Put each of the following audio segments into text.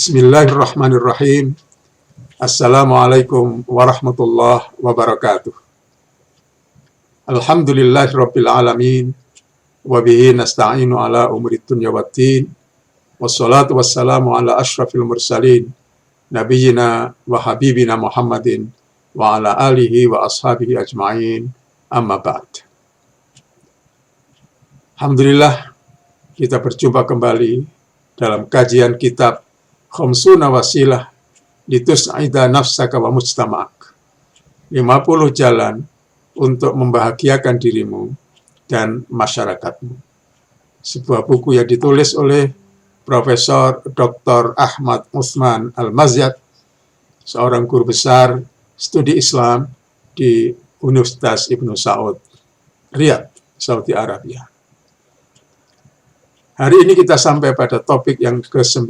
Bismillahirrahmanirrahim. Assalamualaikum warahmatullahi wabarakatuh. Alhamdulillahirabbil alamin wa bihi nasta'inu ala umuri dunya waddin. Wassalatu wassalamu ala asyrafil mursalin nabiyyina wa habibina Muhammadin wa ala alihi wa ashabihi ajma'in. Amma ba'd. Alhamdulillah, kita berjumpa kembali dalam kajian kitab Khamsuna Wasilah Litus'ida Nafsaka wa Mujtama'ak. 50 jalan untuk membahagiakan dirimu dan masyarakatmu. Sebuah buku yang ditulis oleh Profesor Dr. Ahmad Utsman Al-Mazyad, seorang guru besar studi Islam di Universitas Ibnu Saud, Riyadh, Saudi Arabia. Hari ini kita sampai pada topik yang ke-9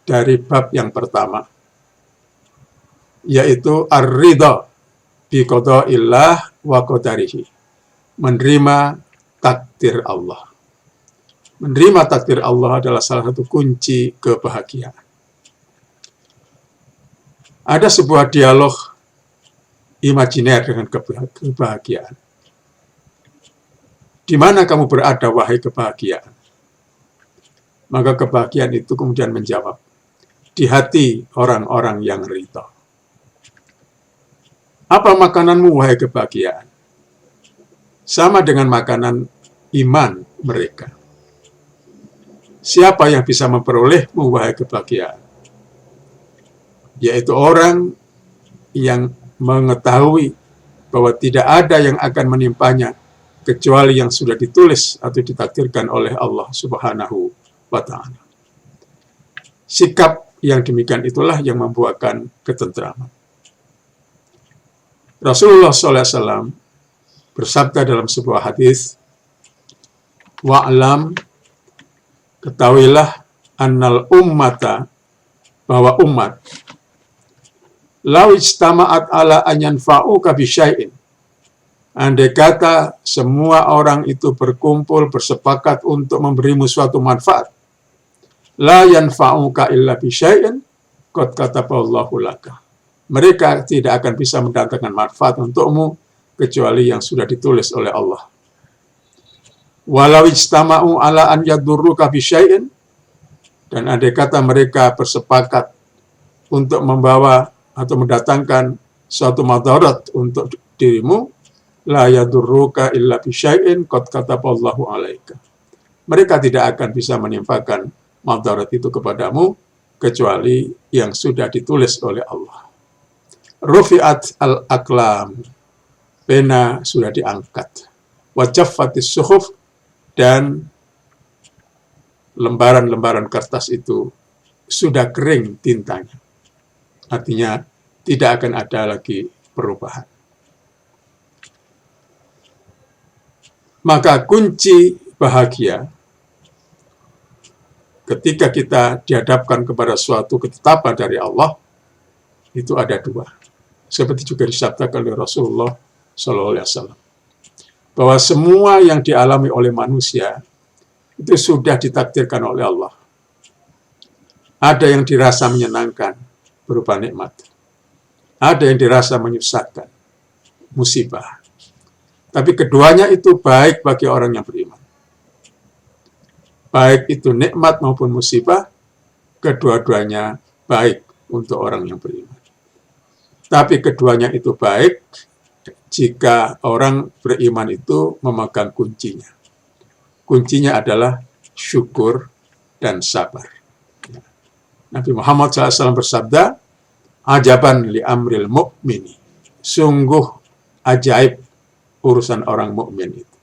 dari bab yang pertama, yaitu ar-ridha bi qada'illah wa qadarihi, menerima takdir Allah. Menerima takdir Allah adalah salah satu kunci kebahagiaan. Ada sebuah dialog imajiner dengan kebahagiaan. Di mana kamu berada, wahai kebahagiaan? Maka kebahagiaan itu kemudian menjawab, di hati orang-orang yang ridha. Apa makananmu, wahai kebahagiaan? Sama dengan makanan iman mereka. Siapa yang bisa memperolehmu, wahai kebahagiaan? Yaitu orang yang mengetahui bahwa tidak ada yang akan menimpanya kecuali yang sudah ditulis atau ditakdirkan oleh Allah Subhanahu wa ta'ala. Sikap yang demikian itulah yang membuahkan ketentraman. Rasulullah SAW bersabda dalam sebuah hadis, wa'lam, ketahuilah, annal ummata, bahwa umat, law ijtama'at ala an yanfa'uka bisyai'in, andai kata semua orang itu berkumpul, bersepakat untuk memberimu suatu manfaat, la yanfa'uka illa bisyai'in qad kataballahu laka. Mereka tidak akan bisa mendatangkan manfaat untukmu kecuali yang sudah ditulis oleh Allah. Walau ijtama'u ala an yadurruka bisyai'in, dan andai kata mereka bersepakat untuk membawa atau mendatangkan suatu madarat untuk dirimu, la yadurruka illa bisyai'in qad kataballahu alaika. Mereka tidak akan bisa menimpakan madarat itu kepadamu kecuali yang sudah ditulis oleh Allah. Rufi'at al-aqlam, pena sudah diangkat. Wa jaffatis suhuf, dan lembaran-lembaran kertas itu sudah kering tintanya. Artinya tidak akan ada lagi perubahan. Maka kunci bahagia ketika kita dihadapkan kepada suatu ketetapan dari Allah, itu ada dua. Seperti juga disabdakan oleh Rasulullah SAW, bahwa semua yang dialami oleh manusia itu sudah ditakdirkan oleh Allah. Ada yang dirasa menyenangkan berupa nikmat, ada yang dirasa menyusahkan, musibah. Tapi keduanya itu baik bagi orang yang beriman. Baik itu nikmat maupun musibah, kedua-duanya baik untuk orang yang beriman. Tapi keduanya itu baik jika orang beriman itu memegang kuncinya. Kuncinya adalah syukur dan sabar. Nabi Muhammad SAW bersabda, ajaban li amril mu'mini, sungguh ajaib urusan orang mukmin itu.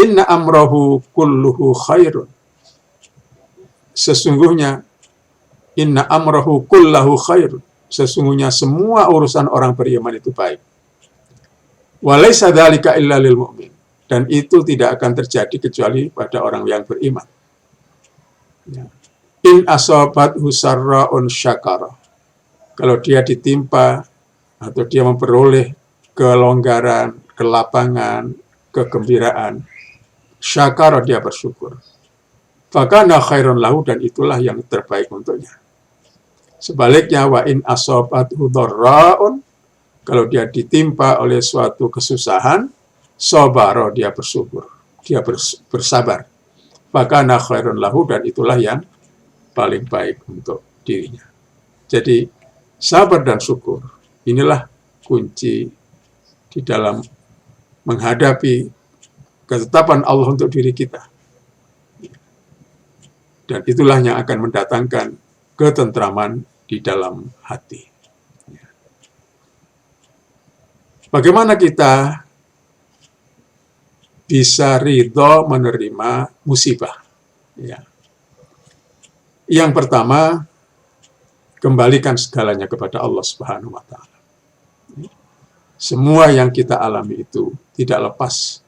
Inna amrahu kulluhu khairun. Sesungguhnya, inna amrahu kullahu khairun. Sesungguhnya semua urusan orang beriman itu baik. Walaysa dzalika illa lil mu'min. Dan itu tidak akan terjadi kecuali pada orang yang beriman. Ya. In asabathu sarra'un syakara. Kalau dia ditimpa atau dia memperoleh kelonggaran, kelapangan, kegembiraan, syakara, dia bersyukur. fakana khairun lahu, dan itulah yang terbaik untuknya. Sebaliknya, wa in asobathu dharraun, kalau dia ditimpa oleh suatu kesusahan, sabara, dia bersyukur, dia bersabar. Fakana khairun lahu, dan itulah yang paling baik untuk dirinya. Jadi sabar dan syukur, inilah kunci di dalam menghadapi ketetapan Allah untuk diri kita. Dan itulah yang akan mendatangkan ketentraman di dalam hati. Bagaimana kita bisa ridho menerima musibah? Ya. Yang pertama, kembalikan segalanya kepada Allah Subhanahu wa Ta'ala. Semua yang kita alami itu tidak lepas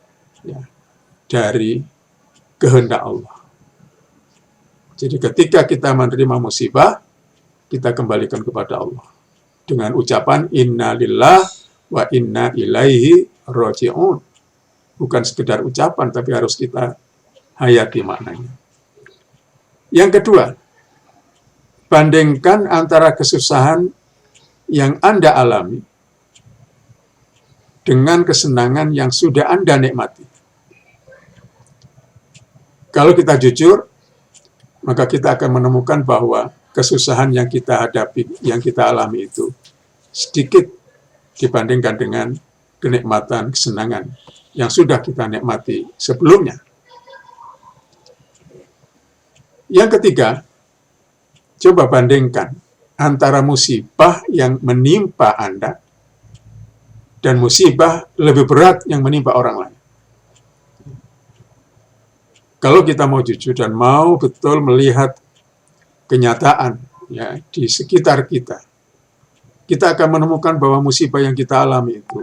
dari kehendak Allah. Jadi ketika kita menerima musibah, kita kembalikan kepada Allah dengan ucapan inna lillah wa inna ilaihi raji'un. Bukan sekedar ucapan, tapi harus kita hayati maknanya. Yang kedua, bandingkan antara kesusahan yang Anda alami dengan kesenangan yang sudah Anda nikmati. Kalau kita jujur, maka kita akan menemukan bahwa kesusahan yang kita hadapi, yang kita alami itu sedikit dibandingkan dengan kenikmatan, kesenangan yang sudah kita nikmati sebelumnya. Yang ketiga, coba bandingkan antara musibah yang menimpa Anda dan musibah lebih berat yang menimpa orang lain. Kalau kita mau jujur dan mau betul melihat kenyataan di sekitar kita, kita akan menemukan bahwa musibah yang kita alami itu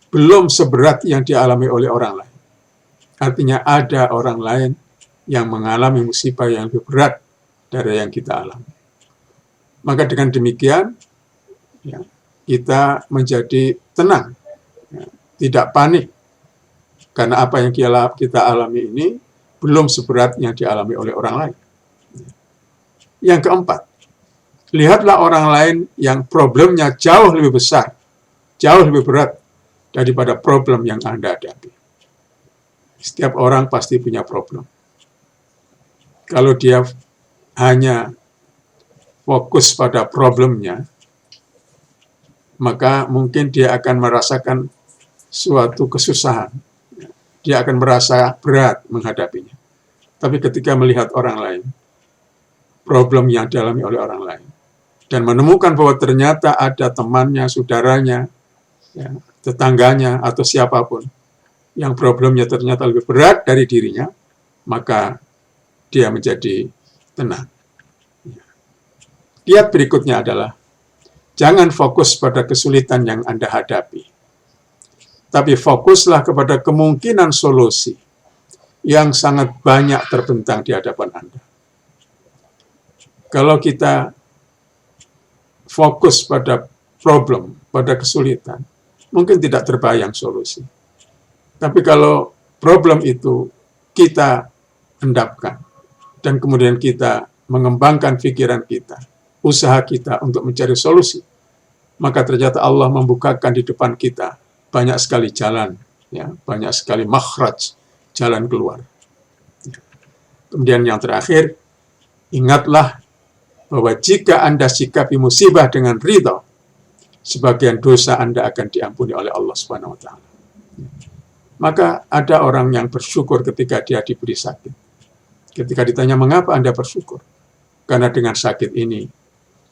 belum seberat yang dialami oleh orang lain. Artinya ada orang lain yang mengalami musibah yang lebih berat dari yang kita alami. Maka dengan demikian, kita menjadi tenang, tidak panik, karena apa yang kita alami ini belum seberat yang dialami oleh orang lain. Yang keempat, lihatlah orang lain yang problemnya jauh lebih besar, jauh lebih berat daripada problem yang Anda hadapi. Setiap orang pasti punya problem. Kalau dia hanya fokus pada problemnya, maka mungkin dia akan merasakan suatu kesusahan. Dia akan merasa berat menghadapinya. Tapi ketika melihat orang lain, problem yang dialami oleh orang lain, dan menemukan bahwa ternyata ada temannya, saudaranya, tetangganya, atau siapapun, yang problemnya ternyata lebih berat dari dirinya, maka dia menjadi tenang. Kiat berikutnya adalah, jangan fokus pada kesulitan yang Anda hadapi, tapi fokuslah kepada kemungkinan solusi yang sangat banyak terbentang di hadapan Anda. Kalau kita fokus pada problem, pada kesulitan, mungkin tidak terbayang solusi. Tapi kalau problem itu kita endapkan, dan kemudian kita mengembangkan pikiran kita, usaha kita untuk mencari solusi, maka ternyata Allah membukakan di depan kita banyak sekali jalan, banyak sekali makhraj, jalan keluar. Kemudian yang terakhir, ingatlah bahwa jika Anda sikapi musibah dengan ridha, sebagian dosa Anda akan diampuni oleh Allah Subhanahu wa Ta'ala. Maka ada orang yang bersyukur ketika dia diberi sakit. Ketika ditanya, mengapa Anda bersyukur? Karena dengan sakit ini,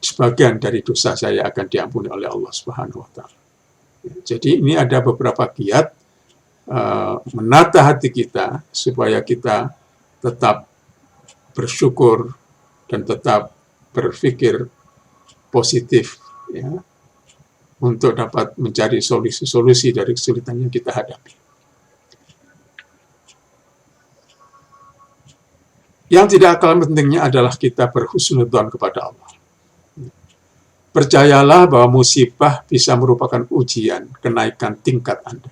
sebagian dari dosa saya akan diampuni oleh Allah Subhanahu wa Ta'ala. Jadi ini ada beberapa kiat menata hati kita supaya kita tetap bersyukur dan tetap berpikir positif, untuk dapat mencari solusi-solusi dari kesulitan yang kita hadapi. Yang tidak kalah pentingnya adalah kita berhusnudzon kepada Allah. Percayalah bahwa musibah bisa merupakan ujian kenaikan tingkat Anda.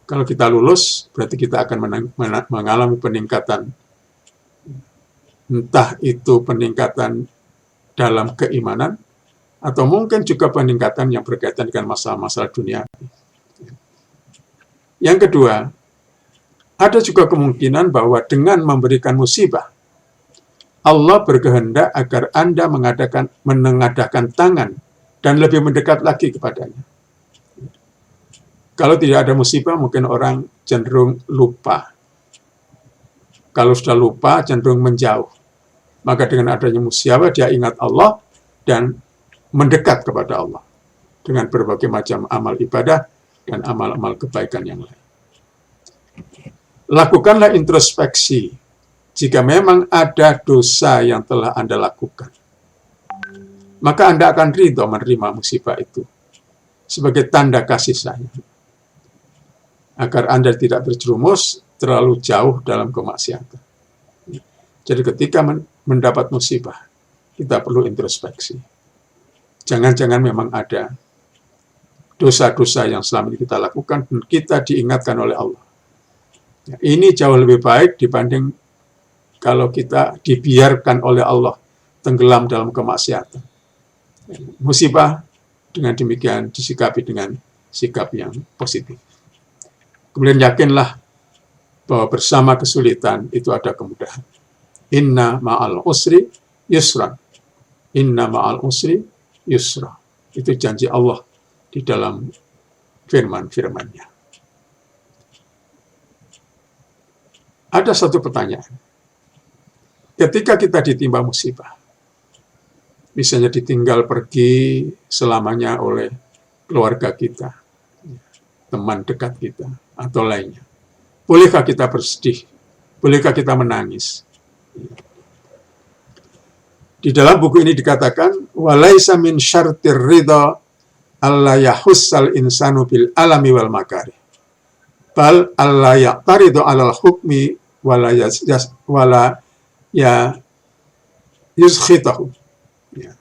Kalau kita lulus, berarti kita akan mengalami peningkatan entah itu peningkatan dalam keimanan, atau mungkin juga peningkatan yang berkaitan dengan masalah-masalah dunia. Yang kedua, ada juga kemungkinan bahwa dengan memberikan musibah, Allah berkehendak agar Anda menengadahkan tangan dan lebih mendekat lagi kepadanya. Kalau tidak ada musibah, mungkin orang cenderung lupa. Kalau sudah lupa, cenderung menjauh. Maka dengan adanya musibah, dia ingat Allah dan mendekat kepada Allah dengan berbagai macam amal ibadah dan amal-amal kebaikan yang lain. Lakukanlah introspeksi jika memang ada dosa yang telah Anda lakukan. Maka Anda akan ridho menerima musibah itu sebagai tanda kasih sayang, agar Anda tidak terjerumus terlalu jauh dalam kemaksiatan. Jadi ketika mendapat musibah, kita perlu introspeksi. Jangan-jangan memang ada dosa-dosa yang selama ini kita lakukan dan kita diingatkan oleh Allah. Ini jauh lebih baik dibanding kalau kita dibiarkan oleh Allah tenggelam dalam kemaksiatan. Musibah dengan demikian disikapi dengan sikap yang positif. Kemudian yakinlah bahwa bersama kesulitan itu ada kemudahan. Inna ma'al usri yusra. Inna ma'al usri yusra. Itu janji Allah di dalam firman-firmannya. Ada satu pertanyaan. Ketika kita ditimpa musibah, misalnya ditinggal pergi selamanya oleh keluarga kita, teman dekat kita, atau lainnya. Bolehkah kita bersedih? Bolehkah kita menangis? Di dalam buku ini dikatakan, walaisa min syartir ridha alla yahussal insanu bil alami wal makari. Bal alla yaqtaridu alal hukmi wala ya yuskhitahu. Ya.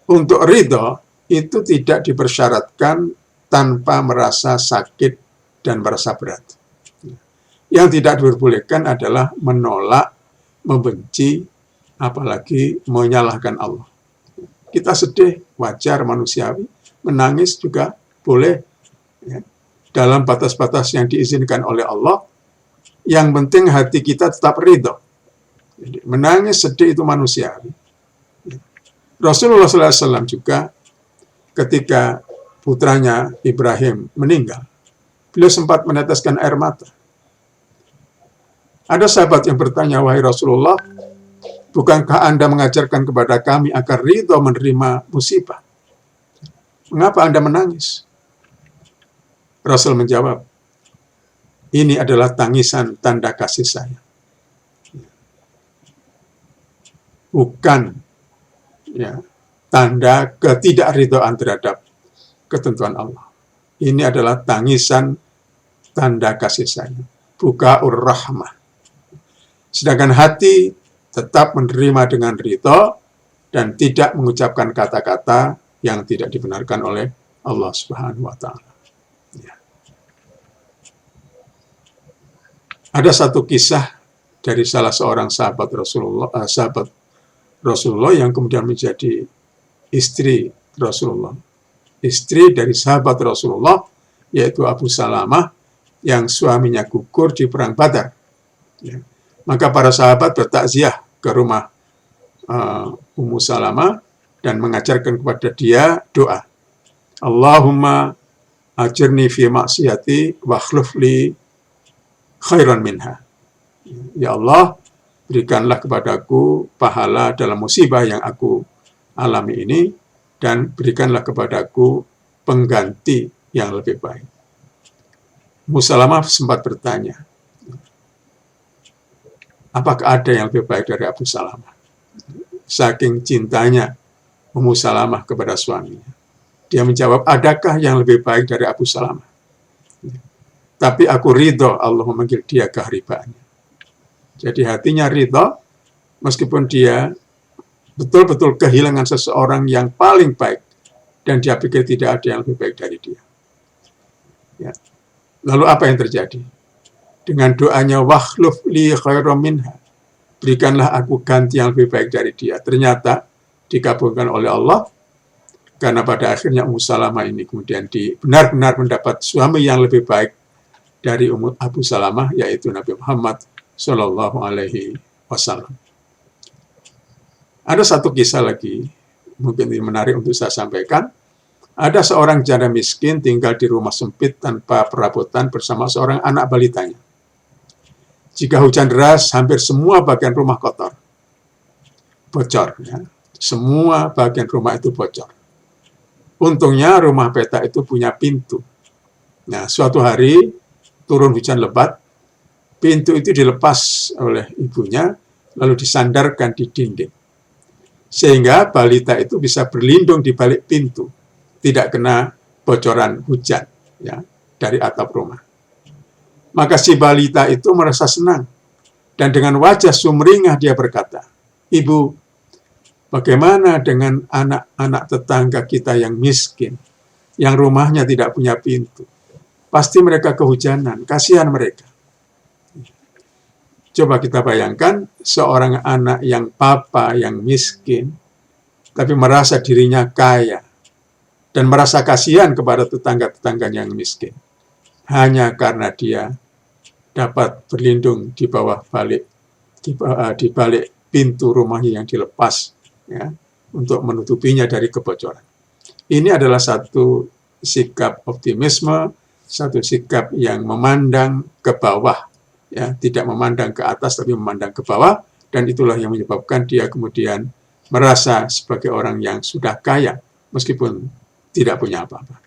Untuk ridha itu tidak dipersyaratkan tanpa merasa sakit dan merasa berat. Yang tidak diperbolehkan adalah menolak, membenci, apalagi menyalahkan Allah. Kita sedih, wajar, manusiawi. Menangis juga boleh, ya, dalam batas-batas yang diizinkan oleh Allah. Yang penting hati kita tetap ridho. Jadi, menangis, sedih itu manusiawi. Rasulullah SAW juga ketika putranya Ibrahim meninggal, beliau sempat meneteskan air mata. Ada sahabat yang bertanya, wahai Rasulullah, bukankah Anda mengajarkan kepada kami agar ridho menerima musibah? Mengapa Anda menangis? Rasul menjawab, ini adalah tangisan tanda kasih sayang. Bukan ya, tanda ketidakridhoan terhadap ketentuan Allah. Ini adalah tangisan tanda kasih sayang. Bukaur rahmah. Sedangkan hati tetap menerima dengan ridho dan tidak mengucapkan kata-kata yang tidak dibenarkan oleh Allah Subhanahu wa Ta'ala. Ya. Ada satu kisah dari salah seorang sahabat Rasulullah yang kemudian menjadi istri Rasulullah. Istri dari sahabat Rasulullah, yaitu Abu Salamah, yang suaminya gugur di perang Badar. Ya. Maka para sahabat bertakziah ke rumah Ummu Salamah dan mengajarkan kepada dia doa. Allahumma ajirni fi maksiyati wa akhlif li khairan minha. Ya Allah, berikanlah kepadaku pahala dalam musibah yang aku alami ini dan berikanlah kepadaku pengganti yang lebih baik. Ummu Salamah sempat bertanya, apakah ada yang lebih baik dari Abu Salamah? Saking cintanya Ummu Salamah kepada suaminya. Dia menjawab, adakah yang lebih baik dari Abu Salamah? Tapi aku ridho Allah memanggil dia keharibaannya. Jadi hatinya ridho, meskipun dia betul-betul kehilangan seseorang yang paling baik, dan dia pikir tidak ada yang lebih baik dari dia. Ya. Lalu apa yang terjadi? Dengan doanya wakhluf li khairam minha, berikanlah aku ganti yang lebih baik dari dia. Ternyata dikabulkan oleh Allah, karena pada akhirnya Ummu Salamah ini kemudian benar-benar mendapat suami yang lebih baik dari Abu Salamah, yaitu Nabi Muhammad Shallallahu Alaihi Wasallam. Ada satu kisah lagi, mungkin ini menarik untuk saya sampaikan. Ada seorang janda miskin tinggal di rumah sempit tanpa perabotan bersama seorang anak balitanya. Jika hujan deras, hampir semua bagian rumah kotor, bocor. Ya. Semua bagian rumah itu bocor. Untungnya rumah petak itu punya pintu. Nah, suatu hari turun hujan lebat, pintu itu dilepas oleh ibunya, lalu disandarkan di dinding. Sehingga balita itu bisa berlindung di balik pintu, tidak kena bocoran hujan ya, dari atap rumah. Maka si balita itu merasa senang, dan dengan wajah sumringah dia berkata, "Ibu, bagaimana dengan anak-anak tetangga kita yang miskin, yang rumahnya tidak punya pintu? Pasti mereka kehujanan, kasihan mereka." Coba kita bayangkan seorang anak yang papa, yang miskin, tapi merasa dirinya kaya, dan merasa kasihan kepada tetangga-tetangganya yang miskin, hanya karena dia dapat berlindung di balik pintu rumahnya yang dilepas ya, untuk menutupinya dari kebocoran. Ini adalah satu sikap optimisme, satu sikap yang memandang ke bawah, ya, tidak memandang ke atas tapi memandang ke bawah, dan itulah yang menyebabkan dia kemudian merasa sebagai orang yang sudah kaya meskipun tidak punya apa-apa.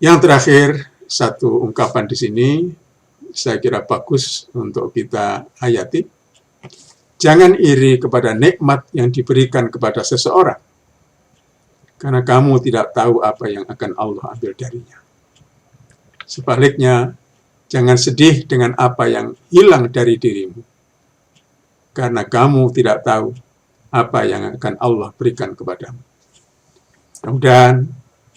Yang terakhir, satu ungkapan di sini saya kira bagus untuk kita hayati. Jangan iri kepada nikmat yang diberikan kepada seseorang, karena kamu tidak tahu apa yang akan Allah ambil darinya. Sebaliknya, jangan sedih dengan apa yang hilang dari dirimu, karena kamu tidak tahu apa yang akan Allah berikan kepadamu. Mudah-mudahan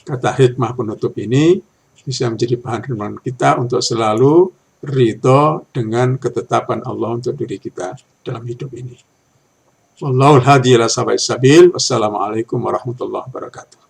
kata hikmah penutup ini bisa menjadi bahan renungan kita untuk selalu ridho dengan ketetapan Allah untuk diri kita dalam hidup ini. Wallahul hadi ila sawa'is sabil. Wassalamualaikum warahmatullahi wabarakatuh.